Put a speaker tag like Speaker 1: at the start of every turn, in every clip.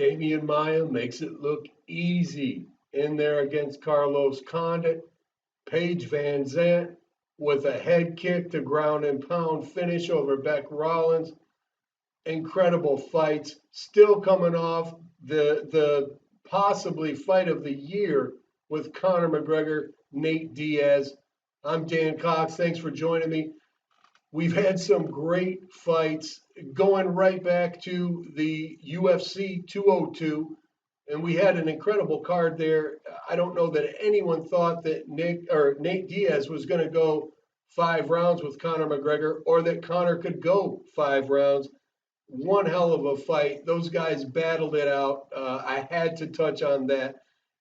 Speaker 1: Demian Maia makes it look easy in there against Carlos Condit. Paige Vanzant with a head kick to ground and pound finish over Beck Rollins. Incredible fights. Still coming off the possibly fight of the year with Conor McGregor, Nate Diaz. I'm Dan Cox. Thanks for joining me. We've had some great fights going right back to the UFC 202, and we had an incredible card there. I don't know that anyone thought that Nate Diaz was going to go 5 rounds with Conor McGregor, or that Conor could go 5 rounds. One hell of a fight. Those guys battled it out. I had to touch on that.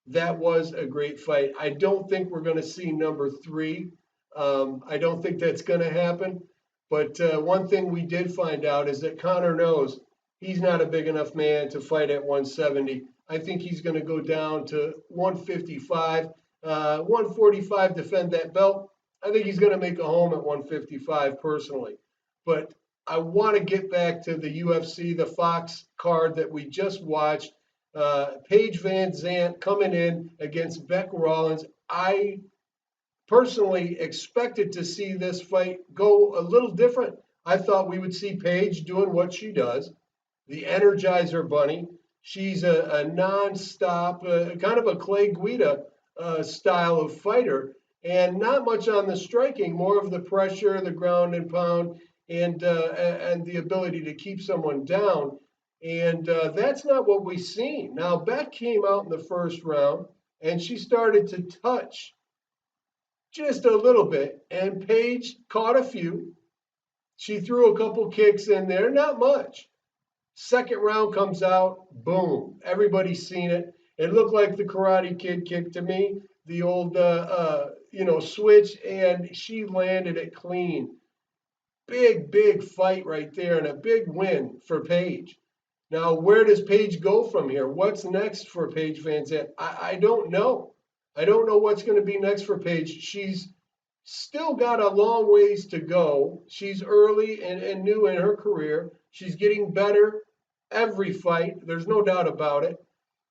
Speaker 1: That was a great fight. I don't think we're going to see number 3. I don't think that's going to happen. But one thing we did find out is that Conor knows he's not a big enough man to fight at 170. I think he's going to go down to 155, 145, defend that belt. I think he's going to make a home at 155 personally. But I want to get back to the UFC, the Fox card that we just watched. Paige Vanzant coming in against Beck Rollins. I personally expected to see this fight go a little different. I thought we would see Paige doing what she does, the Energizer Bunny. She's a non-stop, kind of a Clay Guida style of fighter, and not much on the striking, more of the pressure, the ground and pound, and the ability to keep someone down. And that's not what we've seen. Now, Beck came out in the first round, and she started to touch just a little bit, and Paige caught a few. She threw a couple kicks in there, not much. Second round comes out, boom. Everybody's seen it. It looked like the Karate Kid kick to me, the old, switch, and she landed it clean. Big fight right there, and a big win for Paige. Now, where does Paige go from here? What's next for Paige Vanzant? I don't know. I don't know what's going to be next for Paige. She's still got a long ways to go. She's early and new in her career. She's getting better every fight. There's no doubt about it.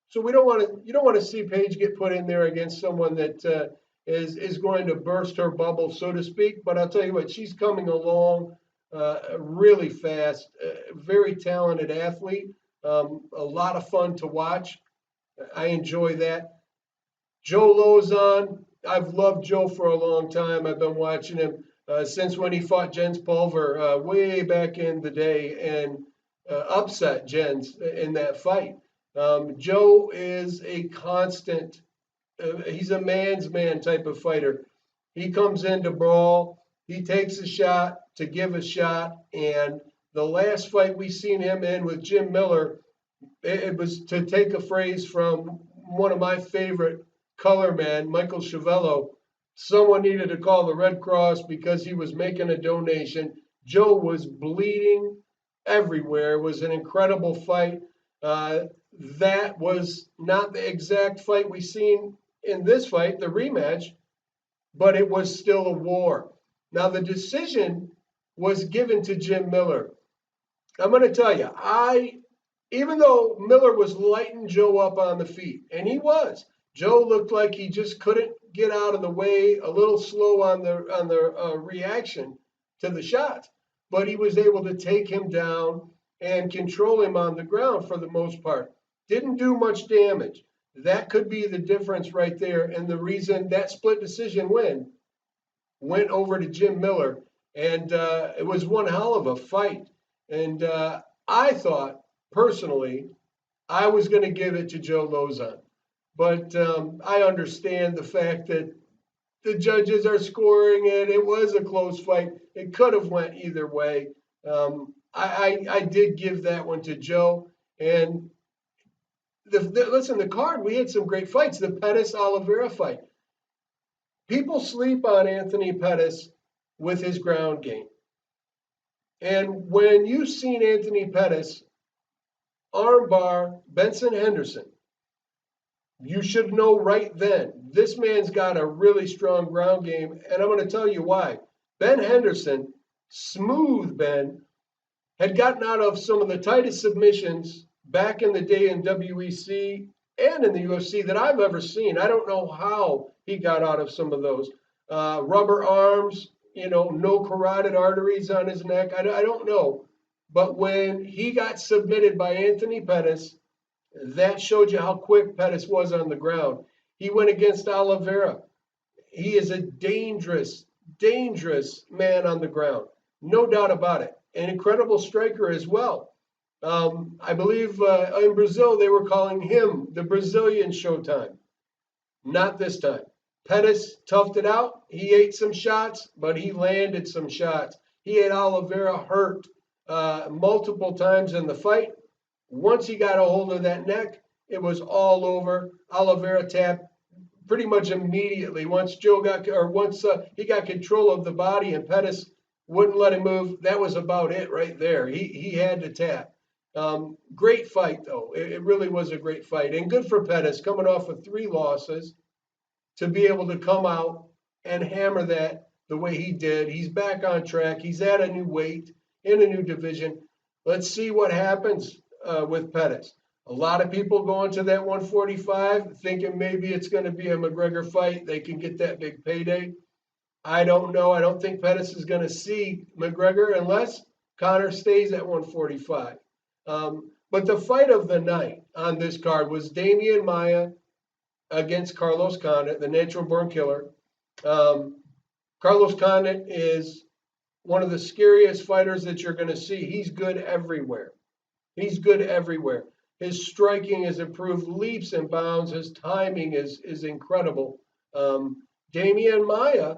Speaker 1: So you don't want to see Paige get put in there against someone that is going to burst her bubble, so to speak. But I'll tell you what, she's coming along really fast. Very talented athlete. A lot of fun to watch. I enjoy that. Joe Lozon, I've loved Joe for a long time. I've been watching him since when he fought Jens Pulver way back in the day and upset Jens in that fight. Joe is a constant, he's a man's man type of fighter. He comes in to brawl, he takes a shot to give a shot, and the last fight we seen him in with Jim Miller, it was, to take a phrase from one of my favorite color man, Michael Chavello. Someone needed to call the Red Cross because he was making a donation. Joe was bleeding everywhere. It was an incredible fight. That was not the exact fight we seen in this fight, the rematch, but it was still a war. Now, the decision was given to Jim Miller. I'm going to tell you, even though Miller was lighting Joe up on the feet, and he was, Joe looked like he just couldn't get out of the way, a little slow on the reaction to the shots, but he was able to take him down and control him on the ground for the most part. Didn't do much damage. That could be the difference right there, and the reason that split decision win went over to Jim Miller, and it was one hell of a fight. And I thought, personally, I was going to give it to Joe Lozon. But I understand the fact that the judges are scoring it. It was a close fight. It could have went either way. I did give that one to Joe. And listen, the card, we had some great fights. The Pettis-Oliveira fight. People sleep on Anthony Pettis with his ground game. And when you've seen Anthony Pettis armbar Benson Henderson, you should know right then, this man's got a really strong ground game, and I'm going to tell you why. Ben Henderson, smooth Ben, had gotten out of some of the tightest submissions back in the day in WEC and in the UFC that I've ever seen. I don't know how he got out of some of those. Rubber arms, no carotid arteries on his neck. I don't know. But when he got submitted by Anthony Pettis, that showed you how quick Pettis was on the ground. He went against Oliveira. He is a dangerous, dangerous man on the ground. No doubt about it. An incredible striker as well. I believe in Brazil they were calling him the Brazilian Showtime. Not this time. Pettis toughed it out. He ate some shots, but he landed some shots. He had Oliveira hurt multiple times in the fight. Once he got a hold of that neck, it was all over. Oliveira tapped pretty much immediately. Once he got control of the body and Pettis wouldn't let him move, that was about it right there. He had to tap. Great fight though. It really was a great fight, and good for Pettis coming off of 3 losses to be able to come out and hammer that the way he did. He's back on track. He's at a new weight in a new division. Let's see what happens with Pettis. A lot of people going to that 145 thinking maybe it's going to be a McGregor fight. They can get that big payday. I don't know. I don't think Pettis is going to see McGregor unless Conor stays at 145. But the fight of the night on this card was Demian Maia against Carlos Condit, the natural born killer. Carlos Condit is one of the scariest fighters that you're going to see. He's good everywhere. He's good everywhere. His striking has improved leaps and bounds. His timing is incredible. Demian Maia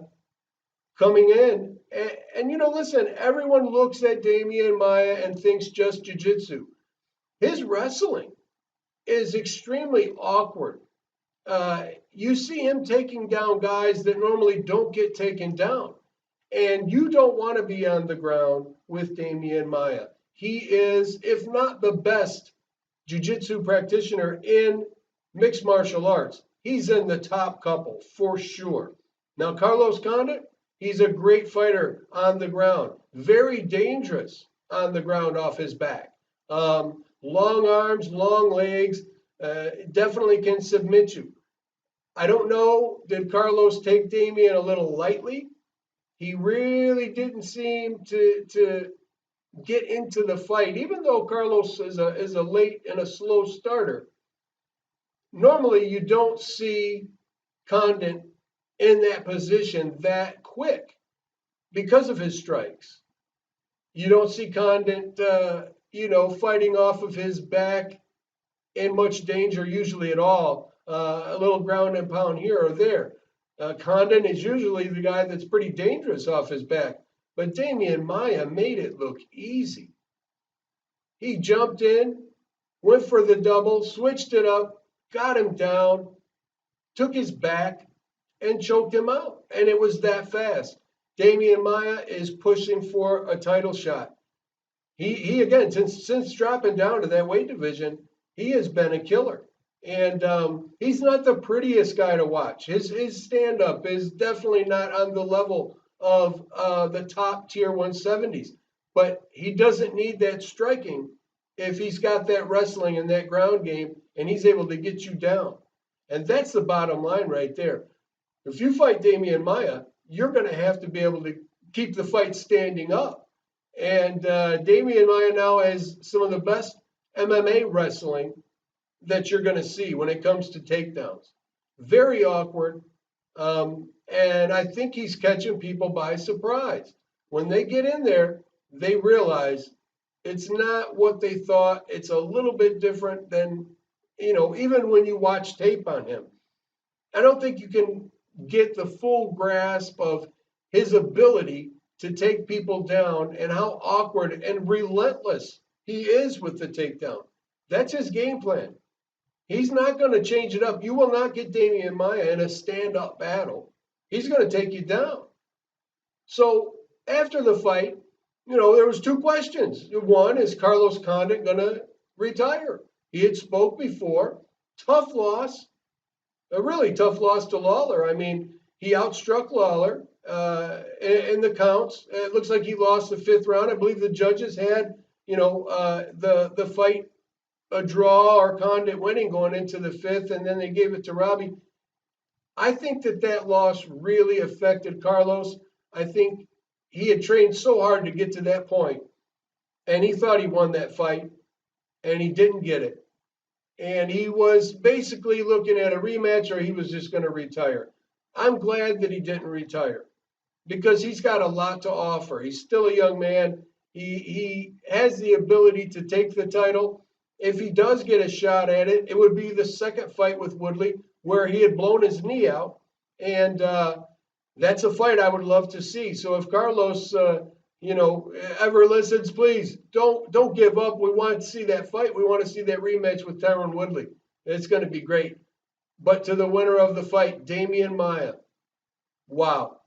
Speaker 1: coming in. And listen, everyone looks at Demian Maia and thinks just jiu-jitsu. His wrestling is extremely awkward. You see him taking down guys that normally don't get taken down. And you don't want to be on the ground with Demian Maia. He is, if not the best jiu-jitsu practitioner in mixed martial arts, he's in the top couple for sure. Now, Carlos Condit, he's a great fighter on the ground. Very dangerous on the ground off his back. Long arms, long legs, definitely can submit you. I don't know, did Carlos take Demian a little lightly? He really didn't seem to get into the fight, even though Carlos is a late and a slow starter. Normally, you don't see Condit in that position that quick because of his strikes. You don't see Condit, fighting off of his back in much danger usually at all. A little ground and pound here or there. Condit is usually the guy that's pretty dangerous off his back. But Demian Maia made it look easy. He jumped in, went for the double, switched it up, got him down, took his back, and choked him out. And it was that fast. Demian Maia is pushing for a title shot. He again, since dropping down to that weight division, he has been a killer. And he's not the prettiest guy to watch. His stand-up is definitely not on the level of the top tier 170s. But he doesn't need that striking if he's got that wrestling and that ground game, and he's able to get you down. And that's the bottom line right there. If you fight Demian Maia, you're going to have to be able to keep the fight standing up. And Demian Maia now has some of the best MMA wrestling that you're going to see when it comes to takedowns. Very awkward. And I think he's catching people by surprise. When they get in there, they realize it's not what they thought. It's a little bit different than, even when you watch tape on him. I don't think you can get the full grasp of his ability to take people down and how awkward and relentless he is with the takedown. That's his game plan. He's not going to change it up. You will not get Demian Maia in a stand-up battle. He's going to take you down. So after the fight, there was 2 questions. One, is Carlos Condit going to retire? He had spoke before. Tough loss. A really tough loss to Lawler. I mean, he outstruck Lawler in the counts. It looks like he lost the 5th round. I believe the judges had, the fight a draw or Condit winning going into the fifth, and then they gave it to Robbie. I think that loss really affected Carlos. I think he had trained so hard to get to that point, and he thought he won that fight, and he didn't get it. And he was basically looking at a rematch, or he was just going to retire. I'm glad that he didn't retire because he's got a lot to offer. He's still a young man. He has the ability to take the title. If he does get a shot at it, it would be the second fight with Woodley where he had blown his knee out. And that's a fight I would love to see. So if Carlos, ever listens, please don't give up. We want to see that fight. We want to see that rematch with Tyron Woodley. It's going to be great. But to the winner of the fight, Demian Maia. Wow.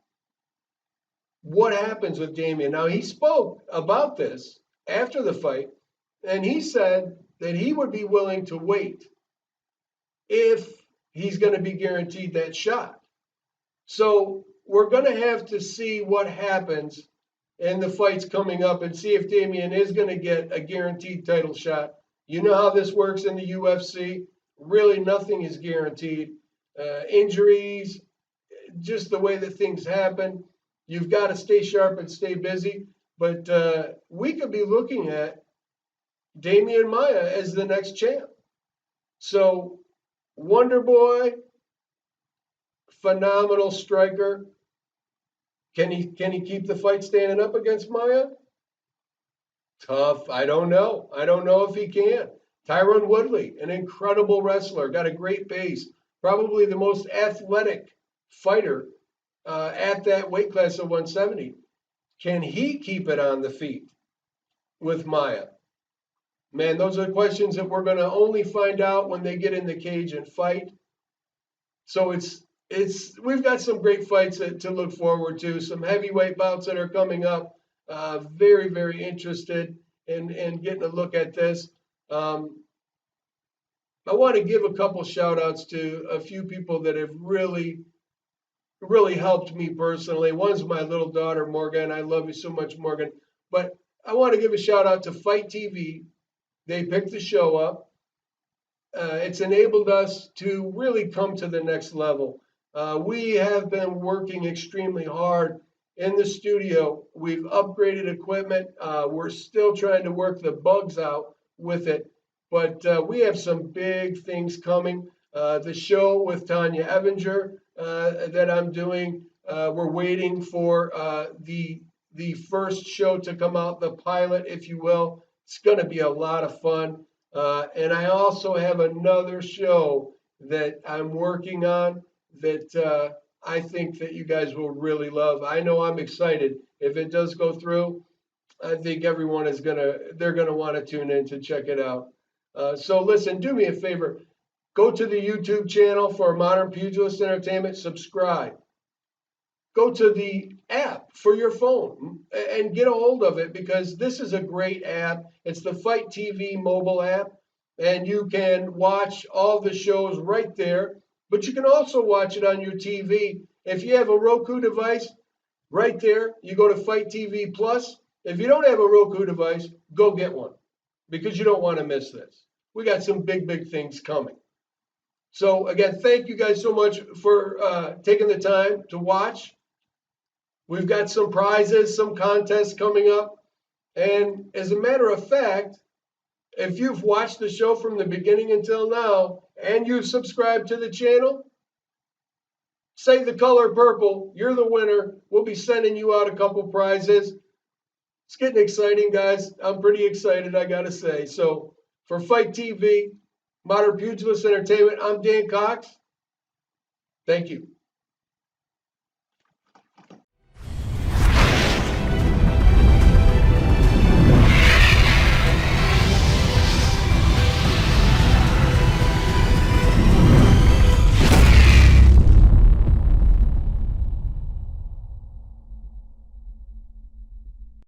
Speaker 1: What happens with Demian? Now, he spoke about this after the fight, and he said that he would be willing to wait if he's going to be guaranteed that shot. So we're going to have to see what happens in the fights coming up and see if Demian is going to get a guaranteed title shot. You know how this works in the UFC. Really, nothing is guaranteed. Injuries, just the way that things happen. You've got to stay sharp and stay busy. But we could be looking at Demian Maia as the next champ. So, Wonder Boy, phenomenal striker. Can he keep the fight standing up against Maia? Tough. I don't know. I don't know if he can. Tyron Woodley, an incredible wrestler, got a great base. Probably the most athletic fighter at that weight class of 170. Can he keep it on the feet with Maia? Man, those are questions that we're going to only find out when they get in the cage and fight. So we've got some great fights to look forward to, some heavyweight bouts that are coming up. Very, very interested in getting a look at this. I want to give a couple shout outs to a few people that have really helped me personally. One's my little daughter, Morgan. I love you so much, Morgan. But I want to give a shout out to Fight TV. They picked the show up. It's enabled us to really come to the next level. We have been working extremely hard in the studio. We've upgraded equipment. We're still trying to work the bugs out with it. But we have some big things coming. The show with Tanya Evinger that I'm doing, we're waiting for the first show to come out, the pilot, if you will. It's going to be a lot of fun. And I also have another show that I'm working on that I think that you guys will really love. I know I'm excited. If it does go through, I think everyone they're going to want to tune in to check it out. So listen, do me a favor. Go to the YouTube channel for Modern Pugilist Entertainment. Subscribe. Go to the app for your phone and get a hold of it because this is a great app. It's the Fight TV mobile app, and you can watch all the shows right there. But you can also watch it on your TV. If you have a Roku device, right there, you go to Fight TV Plus. If you don't have a Roku device, go get one because you don't want to miss this. We got some big, big things coming. So again, thank you guys so much for taking the time to watch. We've got some prizes, some contests coming up. And as a matter of fact, if you've watched the show from the beginning until now and you've subscribed to the channel, say the color purple, you're the winner. We'll be sending you out a couple prizes. It's getting exciting, guys. I'm pretty excited, I got to say. So for Fight TV, Modern Pugilist Entertainment, I'm Dan Cox. Thank you.